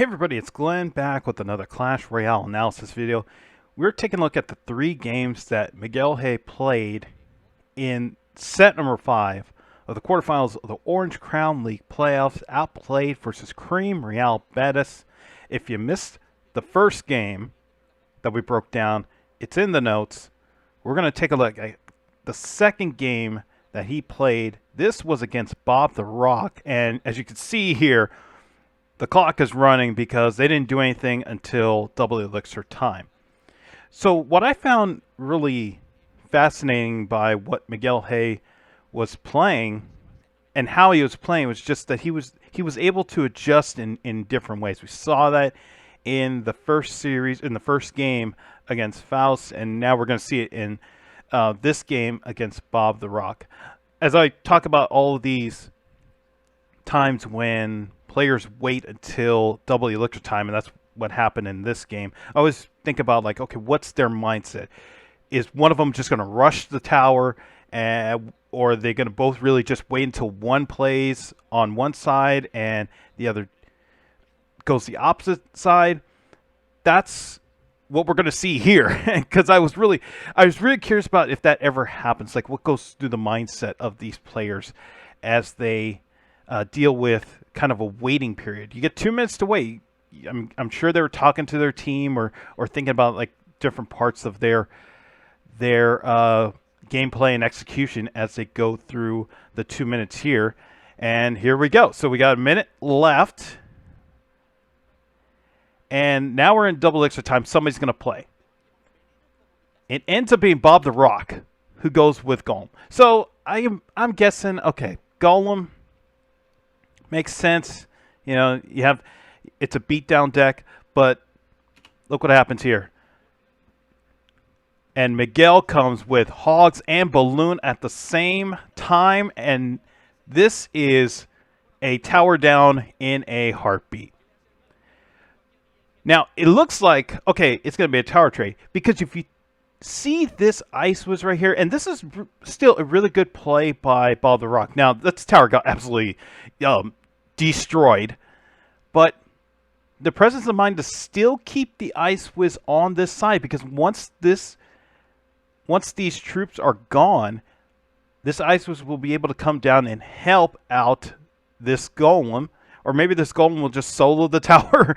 Hey everybody, it's Glenn back with another Clash Royale analysis video. We're taking a look at the 3 games that Miguel Hay played in set number 5 of the quarterfinals of the Orange Crown League playoffs, Outplayed versus Cream Real Betis. If you missed the first game that we broke down, it's in the notes. We're going to take a look at the second game that he played. This was against Bob the Rock, and as you can see here, the clock is running because they didn't do anything until double elixir time. So what I found really fascinating by what Miguel Hay was playing and how he was playing was just that he was able to adjust in different ways. We saw that in the first series, in the first game against Faust, and now we're going to see it in this game against Bob the Rock. As I talk about all of these times when players wait until double elixir time, and that's what happened in this game, I always think about, like, okay, what's their mindset? Is one of them just going to rush the tower, or are they going to both really just wait until one plays on one side and the other goes the opposite side? That's what we're going to see here, because I was really curious about if that ever happens, like what goes through the mindset of these players as they deal with kind of a waiting period. You get 2 minutes to wait. I'm sure they were talking to their team or thinking about, like, different parts of their gameplay and execution as they go through the 2 minutes here. And here we go. So we got a minute left, and now we're in double elixir time. Somebody's going to play. It ends up being Bob the Rock who goes with Golem. So I'm guessing, okay, Golem makes sense. You know, it's a beatdown deck, but look what happens here. And Miguel comes with Hogs and Balloon at the same time, and this is a tower down in a heartbeat. Now, it looks like, okay, it's going to be a tower trade, because if you see this ice was right here, and this is still a really good play by Bob the Rock. Now, this tower got absolutely destroyed, but the presence of mind to still keep the Ice Whiz on this side, because once these troops are gone, this Ice Whiz will be able to come down and help out this Golem, or maybe this Golem will just solo the tower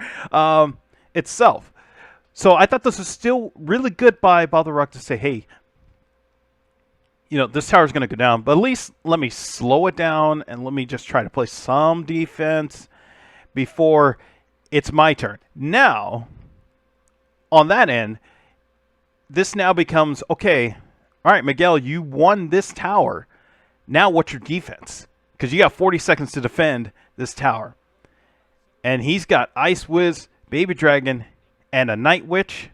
itself. So I thought this was still really good by Bob the Rock to say, hey, you know, this tower is going to go down, but at least let me slow it down and let me just try to play some defense before it's my turn. Now, on that end, this now becomes, okay, all right, Miguel, you won this tower. Now what's your defense? Because you got 40 seconds to defend this tower. And he's got Ice Whiz, Baby Dragon, and a Night Witch.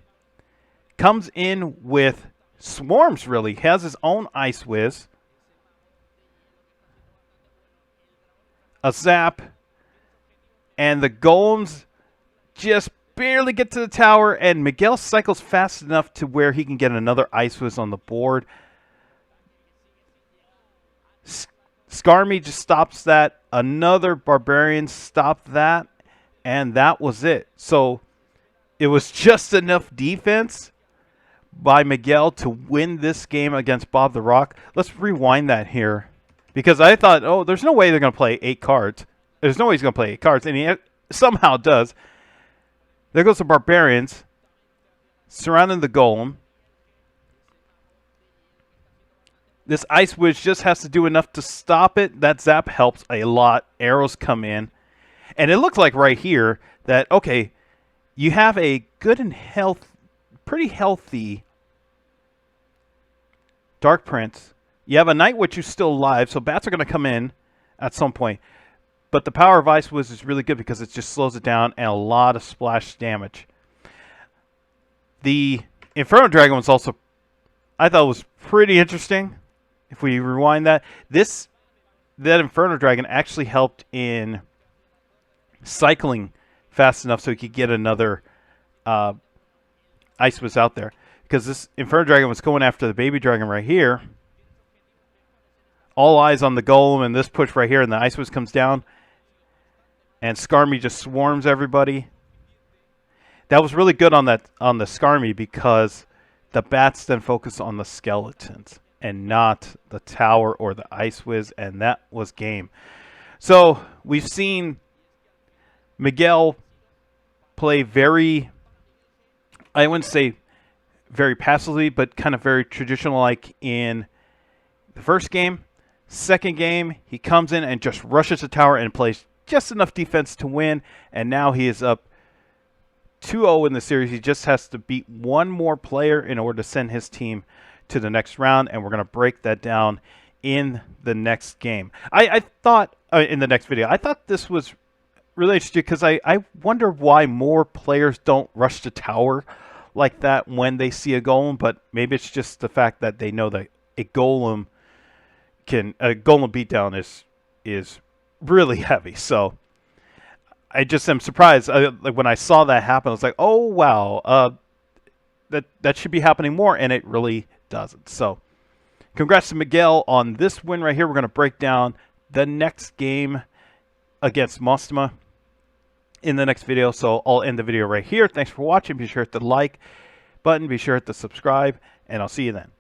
Comes in with Swarms, really. Has his own Ice Whiz. A Zap. And the Golems just barely get to the tower. And Miguel cycles fast enough to where he can get another Ice Whiz on the board. Skarmy just stops that. Another Barbarian stopped that. And that was it. So it was just enough defense by Miguel to win this game against Bob the Rock. Let's rewind that here, because I thought, oh, there's no way they're going to play 8 cards. There's no way he's going to play 8 cards, and he somehow does. There goes the Barbarians surrounding the Golem. This Ice Witch just has to do enough to stop it. That Zap helps a lot. Arrows come in. And it looks like right here that, okay, you have a good and pretty healthy Dark Prince. You have a Night Witch who's still alive, so bats are going to come in at some point. But the power of Ice Whiz is really good because it just slows it down and a lot of splash damage. The Inferno Dragon was also, I thought, was pretty interesting. If we rewind that, that Inferno Dragon actually helped in cycling fast enough so he could get another Ice Whiz out there. Because this Inferno Dragon was going after the Baby Dragon right here. All eyes on the Golem and this push right here, and the Ice Whiz comes down. And Skarmy just swarms everybody. That was really good on the Skarmy, because the bats then focus on the skeletons and not the tower or the Ice Wiz, and that was game. So we've seen Miguel play very, I wouldn't say very passively, but kind of very traditional, like in the first game. Second game, he comes in and just rushes the tower and plays just enough defense to win, and now he is up 2-0 in the series. He just has to beat one more player in order to send his team to the next round, and we're going to break that down in the next game. I thought, in the next video, I thought this was really interesting, because I wonder why more players don't rush the tower like that when they see a golem, but maybe it's just the fact that they know that a golem beatdown is really heavy. So I just am surprised. Like when I saw that happen, I was like, oh wow, that should be happening more, and it really doesn't. So congrats to Miguel on this win right here. We're going to break down the next game against Mostama in the next video. So I'll end the video right here. Thanks for watching. Be sure to hit the like button. Be sure to subscribe, and I'll see you then.